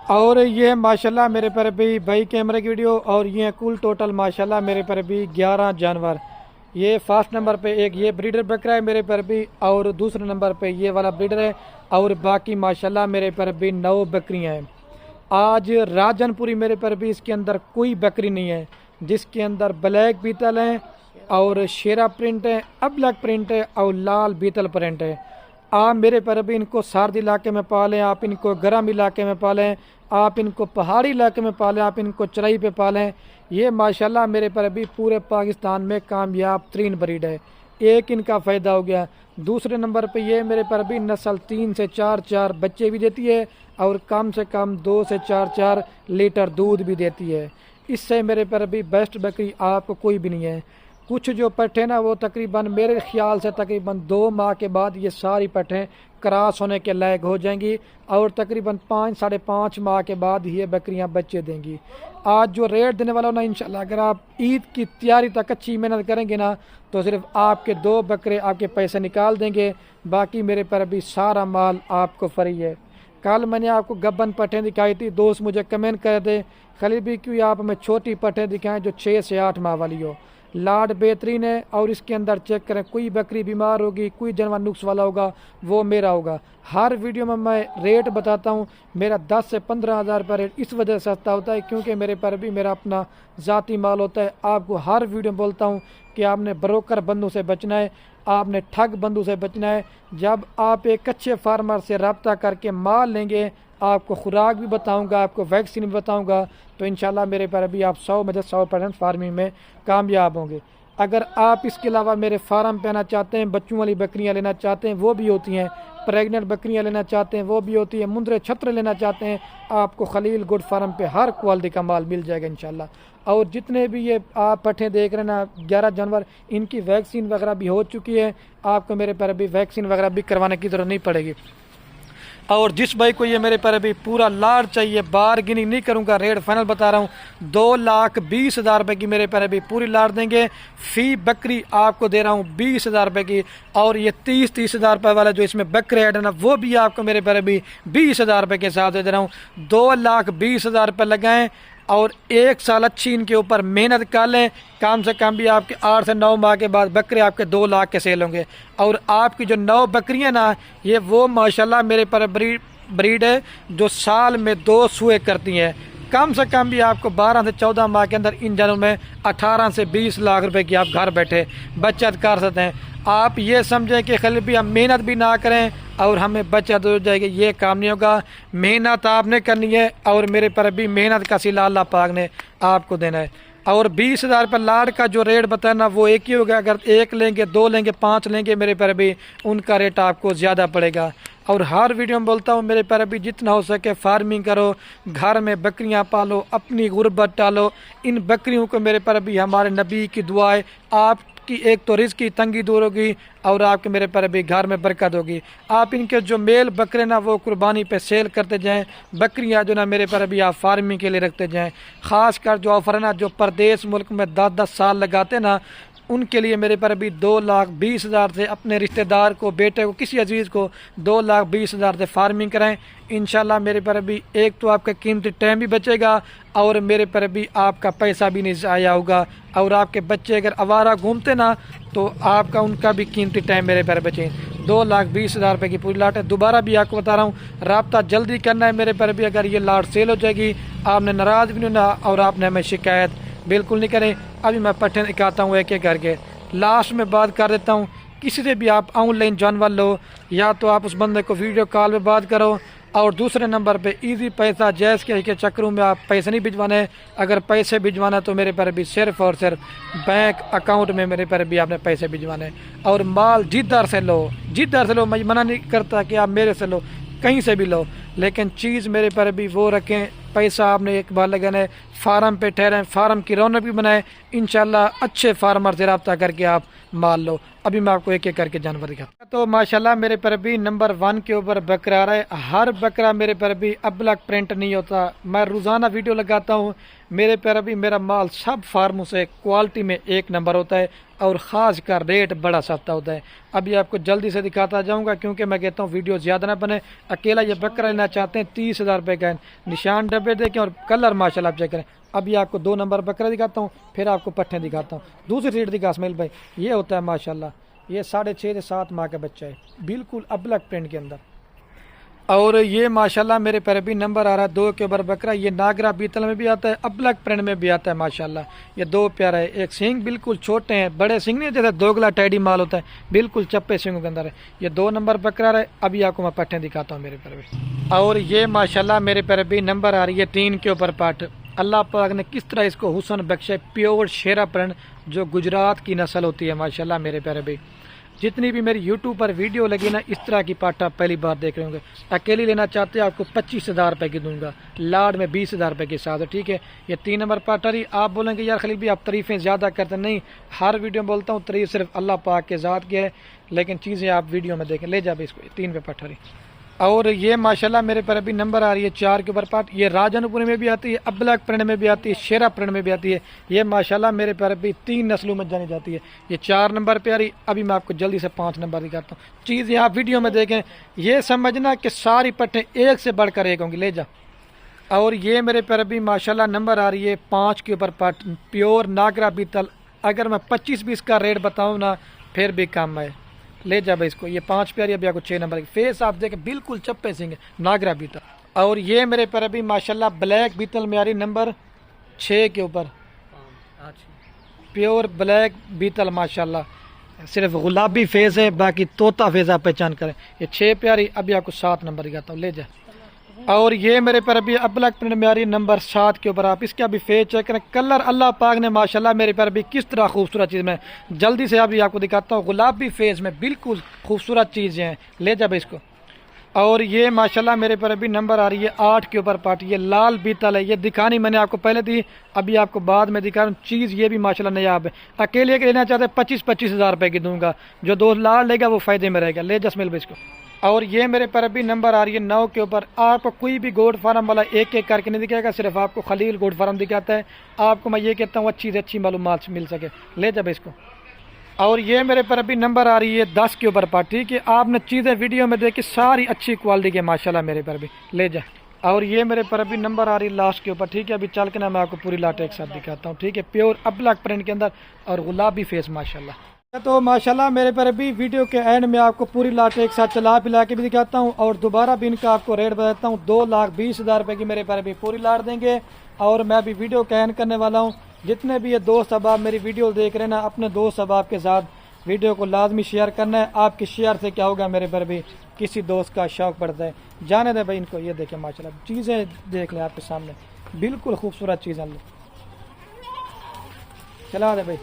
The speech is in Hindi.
और ये माशाल्लाह मेरे पर भी भाई कैमरे की वीडियो। और ये कुल टोटल माशाल्लाह मेरे पर भी 11 जानवर। ये फर्स्ट नंबर पे एक ये ब्रीडर बकरा है मेरे पर भी, और दूसरे नंबर पे ये वाला ब्रीडर है, और बाकी माशाल्लाह मेरे पर भी 9 बकरियां हैं। आज राजनपुरी मेरे पर भी इसके अंदर कोई बकरी नहीं है जिसके अंदर ब्लैक बीतल है और शेरा प्रिंट है, अबलक प्रिंट है और लाल बीतल प्रिंट है। आप मेरे पर भी इनको सर्द इलाके में पालें, आप इनको गर्म इलाके में पालें, आप इनको पहाड़ी इलाके में पालें, आप इनको चराई पे पालें। ये माशाल्लाह मेरे पर भी पूरे पाकिस्तान में कामयाब तरीन ब्रीड है। एक इनका फ़ायदा हो गया। दूसरे नंबर पे ये मेरे पर भी नस्ल 3 से 4 बच्चे भी देती है और कम से कम 2 से 4 लीटर दूध भी देती है। इससे मेरे पर भी बेस्ट बकरी आपको कोई भी नहीं है। कुछ जो पट्ठे ना वो तकरीबन मेरे ख्याल से तकरीबन 2 माह के बाद ये सारी पट्ठें क्रॉस होने के लायक हो जाएंगी और तकरीबन 5 साढ़े 5 माह के बाद ये बकरियां बच्चे देंगी। आज जो रेट देने वाला हो ना, इंशाल्लाह अगर आप ईद की तैयारी तक अच्छी मेहनत करेंगे ना तो सिर्फ आपके 2 बकरे आपके पैसे निकाल देंगे, बाकी मेरे पर अभी सारा माल आपको फ्री है। कल मैंने आपको गब्बन पट्ठें दिखाई थी, दोस्त मुझे कमेंट कर दे खलील भी क्यों आप हमें छोटी पट्ठें दिखाएं जो 6 से 8 माह वाली हो। लाड बेहतरीन है और इसके अंदर चेक करें, कोई बकरी बीमार होगी, कोई जानवर नुक्स वाला होगा वो मेरा होगा। हर वीडियो में मैं रेट बताता हूँ। मेरा 10 से 15 हज़ार रुपये रेट इस वजह से सस्ता होता है क्योंकि मेरे पर भी मेरा अपना ज़ाती माल होता है। आपको हर वीडियो में बोलता हूँ कि आपने ब्रोकर बंदों से बचना है, आपने ठग बंदों से बचना है। जब आप एक अच्छे फार्मर से रब्ता करके माल लेंगे, आपको खुराक भी बताऊंगा, आपको वैक्सीन भी बताऊंगा, तो इंशाल्लाह मेरे पर अभी आप 100% फार्मिंग में कामयाब होंगे। अगर आप इसके अलावा मेरे फार्म पे आना चाहते हैं, बच्चों वाली बकरियां लेना चाहते हैं वो भी होती हैं, प्रेग्नेंट बकरियां लेना चाहते हैं वो भी होती है, मुंदरे छत्र लेना चाहते हैं, आपको खलील गुड फार्म पे हर क्वालिटी का माल मिल जाएगा इंशाल्लाह। और जितने भी ये आप पट्ठे देख रहे हैं ना 11 जानवर, इनकी वैक्सीन वगैरह भी हो चुकी है, आपको मेरे पर अभी वैक्सीन वगैरह भी करवाने की ज़रूरत नहीं पड़ेगी। और जिस भाई को ये मेरे पर अभी पूरा लाड चाहिए, बारगेनिंग नहीं करूंगा, रेट फाइनल बता रहा हूँ, 2,20,000 रुपये की मेरे पर अभी पूरी लाड देंगे। फी बकरी आपको दे रहा हूँ 20,000 रुपये की, और ये 30,000 रुपये वाला जो इसमें बकरे ऐड है ना वो भी आपको मेरे पर अभी 20,000 रुपये के हिसाब से दे रहा हूँ। 2,20,000 रुपये लगाएं और 1 साल अच्छी इनके ऊपर मेहनत कर लें, कम से कम भी आपके 8 से 9 माह के बाद बकरे आपके 2 लाख के सेल होंगे। और आपकी जो 9 बकरियां ना, ये वो माशाल्लाह मेरे पर ब्रीड है जो साल में 2 सुए करती हैं। कम से कम भी आपको 12 से 14 माह के अंदर इन जानों में 18 से 20 लाख रुपए की आप घर बैठे बचत कर सकते हैं। आप ये समझें कि खाली भी हम मेहनत भी ना करें और हमें बचत हो जाएगी, ये काम नहीं होगा। मेहनत आपने करनी है और मेरे पर भी मेहनत का सिला अल्लाह पाक ने आपको देना है। और 20,000 रुपये लाड का जो रेट बताना वो एक ही होगा। अगर 1 लेंगे, 2 लेंगे, 5 लेंगे, मेरे पर भी उनका रेट आपको ज़्यादा पड़ेगा। और हर वीडियो में बोलता हूँ मेरे पर अभी जितना हो सके फार्मिंग करो, घर में बकरियां पालो, अपनी गुर्बत टालो। इन बकरियों को मेरे पर अभी हमारे नबी की दुआ है, आपकी एक तो रिज़्क़ की तंगी दूर होगी और आपके मेरे पर अभी घर में बरकत होगी। आप इनके जो मेल बकरे ना वो कुर्बानी पे सेल करते जाएं, बकरियां जो ना मेरे पर अभी आप फार्मिंग के लिए रखते जाएं। ख़ास कर जो ऑफर है ना जो परदेश मुल्क में 10-10 साल लगाते ना, उनके लिए मेरे पर अभी 2,20,000 से अपने रिश्तेदार को, बेटे को, किसी अजीज़ को 2,20,000 से फार्मिंग कराएं। इंशाल्लाह मेरे पर अभी एक तो आपका कीमती टाइम भी बचेगा और मेरे पर अभी आपका पैसा भी नहीं ज़ाया होगा। और आपके बच्चे अगर आवारा घूमते ना तो आपका उनका भी कीमती टाइम मेरे पर बचे। 2,20,000 रुपये की पूरी लाट है। दोबारा भी आपको बता रहा हूँ, रब्ता जल्दी करना है मेरे पर भी। अगर ये लाट सेल हो जाएगी आपने नाराज़ भी नहीं होना और आपने हमें शिकायत बिल्कुल नहीं करें। अभी मैं पट्ठे दिखाता हूँ एक एक करके। लास्ट में बात कर देता हूँ, किसी से भी आप ऑनलाइन जानवर लो, या तो आप उस बंदे को वीडियो कॉल पे बात करो, और दूसरे नंबर पे इजी पैसा जैस के चक्करों में आप पैसे नहीं भिजवाने। अगर पैसे भिजवाना तो मेरे पर भी सिर्फ और सिर्फ बैंक अकाउंट में मेरे पर भी आपने पैसे भिजवाने। और माल जिधर से लो, जिधर से लो, मैं मना नहीं करता कि आप मेरे से लो, कहीं से भी लो, लेकिन चीज़ मेरे पर भी वो रखें, पैसा आपने एक बार लगाना है, फार्म पे ठहरें, फार्म की रौनक भी बनाए। इंशाल्लाह अच्छे फार्मर से रब्ता करके आप माल लो। अभी मैं आपको एक एक करके जानवर दिखाता। तो माशाल्लाह मेरे पर भी नंबर 1 के ऊपर बकरा आ रहा है। हर बकरा मेरे पर भी अबलक प्रिंट नहीं होता। मैं रोज़ाना वीडियो लगाता हूँ, मेरे पर भी मेरा माल सब फार्मों से क्वालिटी में 1 नंबर होता है और ख़ास कर रेट बड़ा सस्ता होता है। अभी आपको जल्दी से दिखाता जाऊंगा क्योंकि मैं कहता हूँ वीडियो ज़्यादा ना बने। अकेला ये बकरा लेना चाहते हैं 30,000 रुपये का निशान डब्बे देखें और कलर माशाल्लाह आप चेक करें। अभी आपको 2 नंबर बकरा दिखाता हूँ, फिर आपको पट्ठे दिखाता हूँ। दूसरी सीट दिखा इस्माइल भाई, ये होता है माशाल्लाह, ये 6.5 से 7 माह का बच्चा है, बिल्कुल अबलग प्रिंट के अंदर। और ये माशाल्लाह मेरे पैर भी नंबर आ रहा है 2 के ऊपर बकरा। ये नागरा बीतल में भी आता है, अबलग प्रिंट में भी आता है माशाल्लाह। ये 2 प्यारा है, एक सिंग बिल्कुल छोटे हैं, बड़े सिंग नहीं जैसे दोगला टैडी माल होता है, बिल्कुल चप्पे सिंगों के अंदर है। ये 2 नंबर बकरा है। अभी आपको मैं पट्टे दिखाता हूँ मेरे पैर भी। और ये माशाल्लाह मेरे पैर भी नंबर आ रही है 3 के ऊपर पाठ। अल्लाह पाक ने किस तरह इसको हुस्न बख्शे, प्योर शेरा प्रिंट जो गुजरात की नस्ल होती है माशाल्लाह मेरे प्यारे भाई। जितनी भी मेरी यूट्यूब पर वीडियो लगी ना, इस तरह की पाठ आप पहली बार देख रहे होंगे। अकेली लेना चाहते हैं आपको 25,000 रुपये की दूंगा, लाड में 20,000 रुपये के साथ, ठीक है। ये 3 नंबर पाठ आ रही। आप बोलेंगे यार खलील भी आप तारीफ़ें ज़्यादा करते नहीं, हर वीडियो में बोलता हूँ तारीफ सिर्फ अल्लाह पाक के ज़ात की है, लेकिन चीज़ें आप वीडियो में देखें। ले जा भाई इसको, 3 पे पाठ आ रही। और ये माशाल्लाह मेरे पर अभी नंबर आ रही है 4 के ऊपर पाठ। ये राजनपुर में भी आती है, अबलग प्रिंट में भी आती है, शेरा प्रिंट में भी आती है। ये माशाल्लाह मेरे पर अभी 3 नस्लों में जानी जाती है। ये 4 नंबर पे आ रही। अभी मैं आपको जल्दी से 5 नंबर दिखाता हूँ। चीज़ यहाँ वीडियो में देखें, ये समझना कि सारी पट्टे एक से बढ़कर एक होंगी। ले जा। और ये मेरे पर अभी माशाल्लाह नंबर आ रही है 5 के ऊपर पाठ, प्योर नागरा बीतल। अगर मैं 25-20 का रेट बताऊँ ना, फिर भी कम है। ले जा भाई इसको। ये 5 प्यारी। अभी आपको 6 नंबर की फेस आप देखें, बिल्कुल चप्पे सिंह नागरा बीतल। और ये मेरे पर अभी माशाल्लाह ब्लैक बीतल में आ रही नंबर 6 के ऊपर, प्योर ब्लैक बीतल माशाल्लाह। सिर्फ गुलाबी फेस है, बाकी तोता फेस आप पहचान करें। ये 6 प्यारी। अभी आपको 7 नंबर दिखाता हूँ। ले जा। और ये मेरे पर अभी अबलग प्रिंट में आ रही नंबर 7 के ऊपर। आप इसके अभी फेस चेक करें, कलर अल्लाह पाक ने माशाल्लाह मेरे पर अभी किस तरह खूबसूरत चीज़ में जल्दी से अभी आपको दिखाता हूँ। गुलाबी फेस में बिल्कुल खूबसूरत चीज़ें हैं। ले जा भाई इसको। और ये माशाल्लाह मेरे पर अभी नंबर आ रही है 8 के ऊपर पार्ट। ये लाल बीतल है, ये दिखानी मैंने आपको पहले दी, अभी आपको बाद में दिखा रहा हूँ। चीज़ ये भी माशाल्लाह नयाब है। अकेले के लेना चाहते 25-25 हज़ार रुपये की दूंगा, जो 2 लाल लेगा वो फ़ायदे में रहेगा। ले जसमिल भाई इसको। और ये मेरे पर अभी नंबर आ रही है 9 के ऊपर। आपको कोई भी गोड फार्म वाला एक एक करके नहीं दिखाएगा, सिर्फ आपको खलील गोड फार्म दिखाता है। आपको मैं ये कहता हूँ अच्छी से अच्छी मालूमात मिल सके। ले जा भाई इसको। और ये मेरे पर अभी नंबर आ रही है 10 के ऊपर पार्ट, ठीक है। आपने चीज़ें वीडियो में देखी, सारी अच्छी क्वालिटी के माशाल्लाह मेरे पर भी। ले जा। और ये मेरे पर अभी नंबर आ रही है लास्ट के ऊपर, ठीक है। अभी चल के ना मैं आपको पूरी लाट एक साथ दिखाता हूँ, ठीक है। प्योर अबलग प्रिंट के अंदर और गुलाबी फेस माशाल्लाह। तो माशाल्लाह मेरे पर अभी वीडियो के एंड में आपको पूरी लाट एक साथ चला पिला के भी दिखाता हूँ और दोबारा भी इनका आपको रेट बताता हूँ। 2,20,000 रुपये की मेरे पर अभी पूरी लाट देंगे। और मैं अभी वीडियो का एंड करने वाला हूँ। जितने भी ये दोस्त अहबाब मेरी वीडियो देख रहे हैं ना, अपने दोस्त अहबाब के साथ वीडियो को लाजमी शेयर करना है। आपके शेयर से क्या होगा, मेरे पर भी किसी दोस्त का शौक पड़ता है। जाने दे भाई इनको। ये देखें माशाल्लाह चीज़ें देख लें आपके सामने, बिल्कुल खूबसूरत चीज़ें। चला दे भाई।